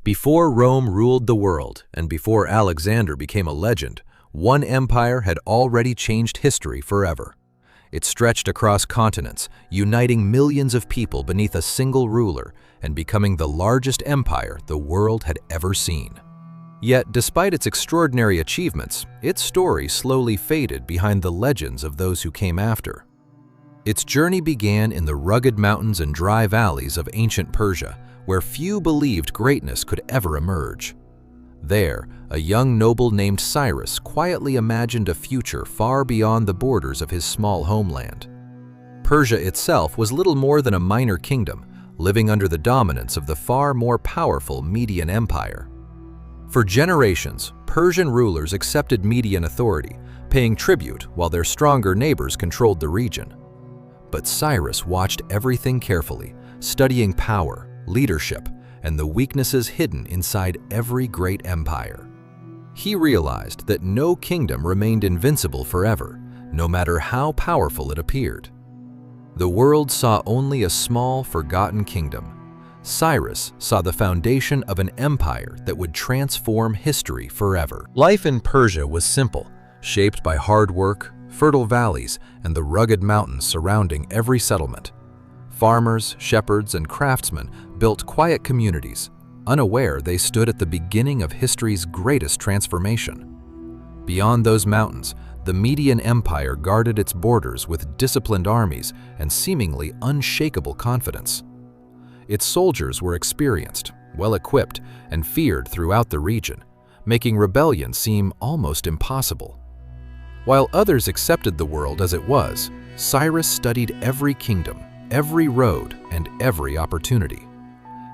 Before Rome ruled the world, and before Alexander became a legend, one empire had already changed history forever. It stretched across continents, uniting millions of people beneath a single ruler and becoming the largest empire the world had ever seen. Yet, despite its extraordinary achievements, its story slowly faded behind the legends of those who came after. Its journey began in the rugged mountains and dry valleys of ancient Persia, where few believed greatness could ever emerge. There, a young noble named Cyrus quietly imagined a future far beyond the borders of his small homeland. Persia itself was little more than a minor kingdom, living under the dominance of the far more powerful Median Empire. For generations, Persian rulers accepted Median authority, paying tribute while their stronger neighbors controlled the region. But Cyrus watched everything carefully, studying power, leadership, and the weaknesses hidden inside every great empire. He realized that no kingdom remained invincible forever, no matter how powerful it appeared. The world saw only a small, forgotten kingdom. Cyrus saw the foundation of an empire that would transform history forever. Life in Persia was simple, shaped by hard work, fertile valleys, and the rugged mountains surrounding every settlement. Farmers, shepherds, and craftsmen built quiet communities, unaware they stood at the beginning of history's greatest transformation. Beyond those mountains, the Median Empire guarded its borders with disciplined armies and seemingly unshakable confidence. Its soldiers were experienced, well-equipped, and feared throughout the region, making rebellion seem almost impossible. While others accepted the world as it was, Cyrus studied every kingdom, every road, and every opportunity.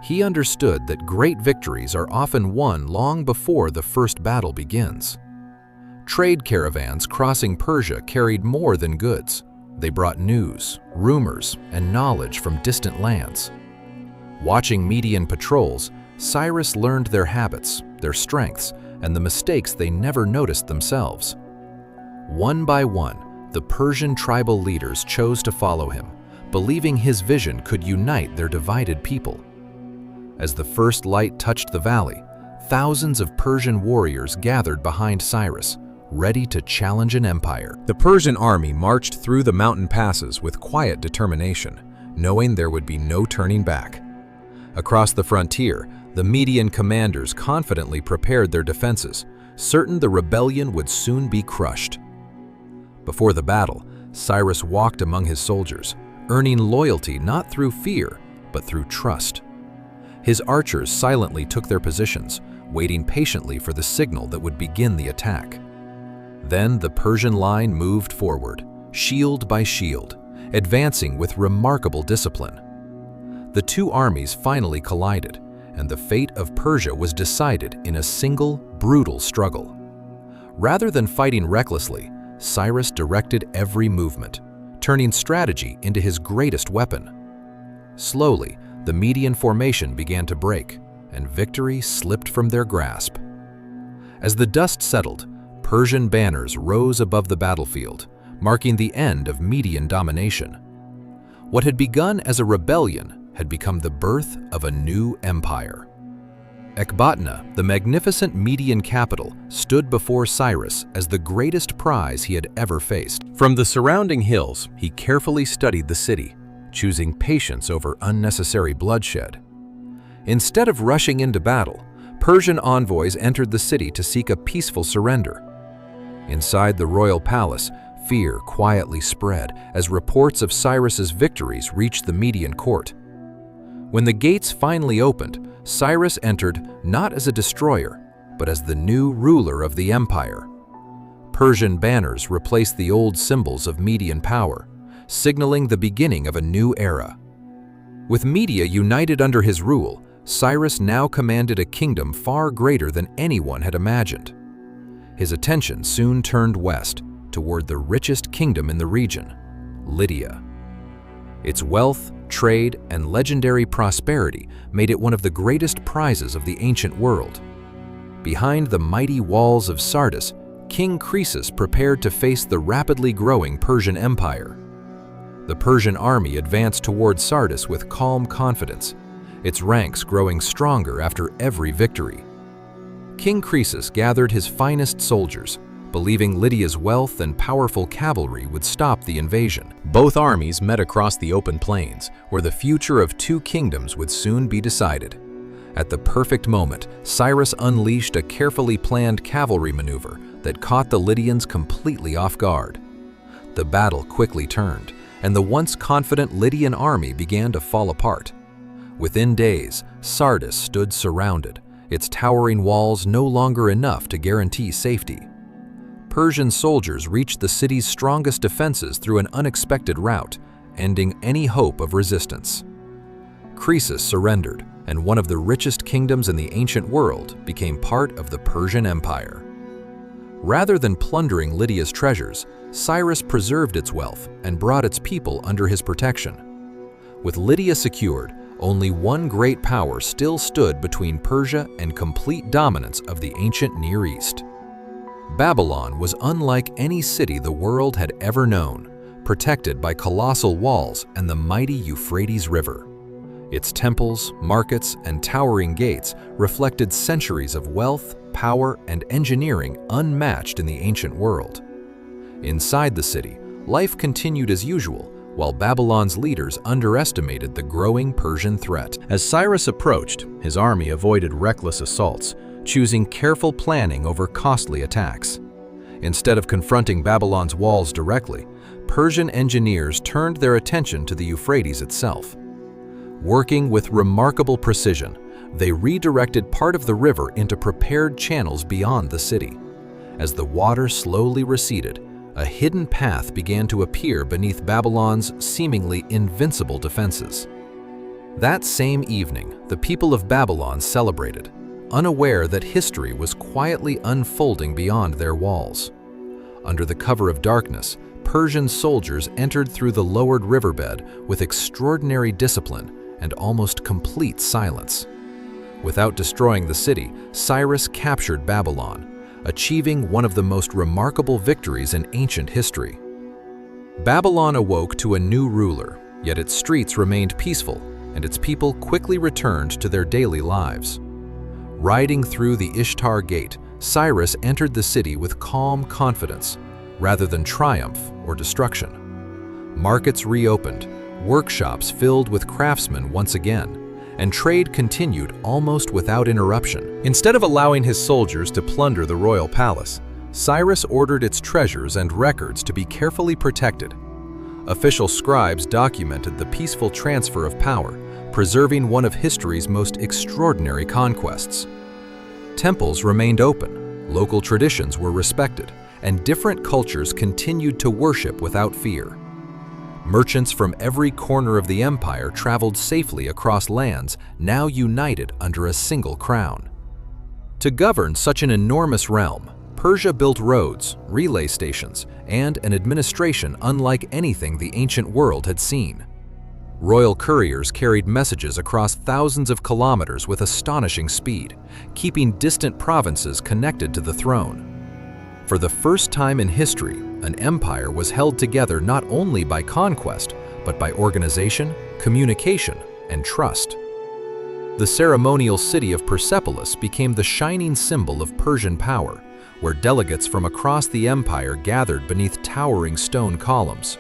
He understood that great victories are often won long before the first battle begins. Trade caravans crossing Persia carried more than goods. They brought news, rumors, and knowledge from distant lands. Watching Median patrols, Cyrus learned their habits, their strengths, and the mistakes they never noticed themselves. One by one, the Persian tribal leaders chose to follow him, believing his vision could unite their divided people. As the first light touched the valley, thousands of Persian warriors gathered behind Cyrus, ready to challenge an empire. The Persian army marched through the mountain passes with quiet determination, knowing there would be no turning back. Across the frontier, the Median commanders confidently prepared their defenses, certain the rebellion would soon be crushed. Before the battle, Cyrus walked among his soldiers, earning loyalty not through fear, but through trust. His archers silently took their positions, waiting patiently for the signal that would begin the attack. Then the Persian line moved forward, shield by shield, advancing with remarkable discipline. The two armies finally collided, and the fate of Persia was decided in a single, brutal struggle. Rather than fighting recklessly, Cyrus directed every movement, turning strategy into his greatest weapon. Slowly, the Median formation began to break, and victory slipped from their grasp. As the dust settled, Persian banners rose above the battlefield, marking the end of Median domination. What had begun as a rebellion had become the birth of a new empire. Ecbatana, the magnificent Median capital, stood before Cyrus as the greatest prize he had ever faced. From the surrounding hills, he carefully studied the city, choosing patience over unnecessary bloodshed. Instead of rushing into battle, Persian envoys entered the city to seek a peaceful surrender. Inside the royal palace, fear quietly spread as reports of Cyrus's victories reached the Median court. When the gates finally opened, Cyrus entered not as a destroyer, but as the new ruler of the empire. Persian banners replaced the old symbols of Median power, signaling the beginning of a new era. With Media united under his rule, Cyrus now commanded a kingdom far greater than anyone had imagined. His attention soon turned west, toward the richest kingdom in the region, Lydia. Its wealth, trade, and legendary prosperity made it one of the greatest prizes of the ancient world. Behind the mighty walls of Sardis, King Croesus prepared to face the rapidly growing Persian Empire. The Persian army advanced toward Sardis with calm confidence, its ranks growing stronger after every victory. King Croesus gathered his finest soldiers, believing Lydia's wealth and powerful cavalry would stop the invasion. Both armies met across the open plains, where the future of two kingdoms would soon be decided. At the perfect moment, Cyrus unleashed a carefully planned cavalry maneuver that caught the Lydians completely off guard. The battle quickly turned, and the once confident Lydian army began to fall apart. Within days, Sardis stood surrounded, its towering walls no longer enough to guarantee safety. Persian soldiers reached the city's strongest defenses through an unexpected route, ending any hope of resistance. Croesus surrendered, and one of the richest kingdoms in the ancient world became part of the Persian Empire. Rather than plundering Lydia's treasures, Cyrus preserved its wealth and brought its people under his protection. With Lydia secured, only one great power still stood between Persia and complete dominance of the ancient Near East. Babylon was unlike any city the world had ever known, protected by colossal walls and the mighty Euphrates River. Its temples, markets, and towering gates reflected centuries of wealth, power, and engineering unmatched in the ancient world. Inside the city, life continued as usual, while Babylon's leaders underestimated the growing Persian threat. As Cyrus approached, his army avoided reckless assaults, choosing careful planning over costly attacks. Instead of confronting Babylon's walls directly, Persian engineers turned their attention to the Euphrates itself. Working with remarkable precision, they redirected part of the river into prepared channels beyond the city. As the water slowly receded, a hidden path began to appear beneath Babylon's seemingly invincible defenses. That same evening, the people of Babylon celebrated, unaware that history was quietly unfolding beyond their walls. Under the cover of darkness, Persian soldiers entered through the lowered riverbed with extraordinary discipline and almost complete silence. Without destroying the city, Cyrus captured Babylon, achieving one of the most remarkable victories in ancient history. Babylon awoke to a new ruler, yet its streets remained peaceful, and its people quickly returned to their daily lives. Riding through the Ishtar Gate, Cyrus entered the city with calm confidence, rather than triumph or destruction. Markets reopened, workshops filled with craftsmen once again, and trade continued almost without interruption. Instead of allowing his soldiers to plunder the royal palace, Cyrus ordered its treasures and records to be carefully protected. Official scribes documented the peaceful transfer of power, preserving one of history's most extraordinary conquests. Temples remained open, local traditions were respected, and different cultures continued to worship without fear. Merchants from every corner of the empire traveled safely across lands now united under a single crown. To govern such an enormous realm, Persia built roads, relay stations, and an administration unlike anything the ancient world had seen. Royal couriers carried messages across thousands of kilometers with astonishing speed, keeping distant provinces connected to the throne. For the first time in history, an empire was held together not only by conquest, but by organization, communication, and trust. The ceremonial city of Persepolis became the shining symbol of Persian power, where delegates from across the empire gathered beneath towering stone columns.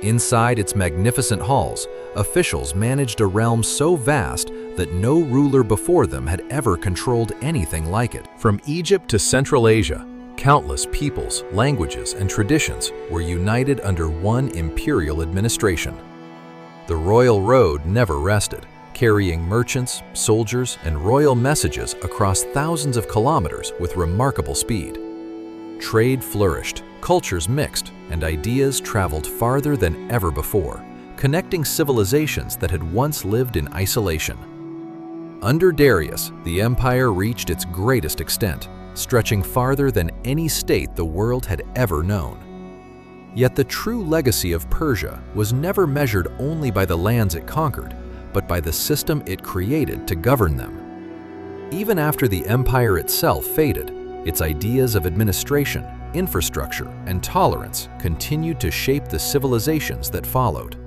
Inside its magnificent halls, officials managed a realm so vast that no ruler before them had ever controlled anything like it. From Egypt to Central Asia, countless peoples, languages, and traditions were united under one imperial administration. The royal road never rested, carrying merchants, soldiers, and royal messages across thousands of kilometers with remarkable speed. Trade flourished, cultures mixed, and ideas traveled farther than ever before, connecting civilizations that had once lived in isolation. Under Darius, the empire reached its greatest extent, stretching farther than any state the world had ever known. Yet the true legacy of Persia was never measured only by the lands it conquered, but by the system it created to govern them. Even after the empire itself faded, its ideas of administration, infrastructure, and tolerance continued to shape the civilizations that followed.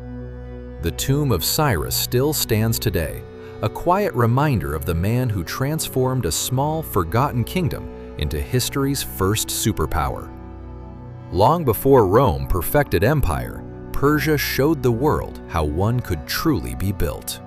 The tomb of Cyrus still stands today, a quiet reminder of the man who transformed a small, forgotten kingdom into history's first superpower. Long before Rome perfected empire, Persia showed the world how one could truly be built.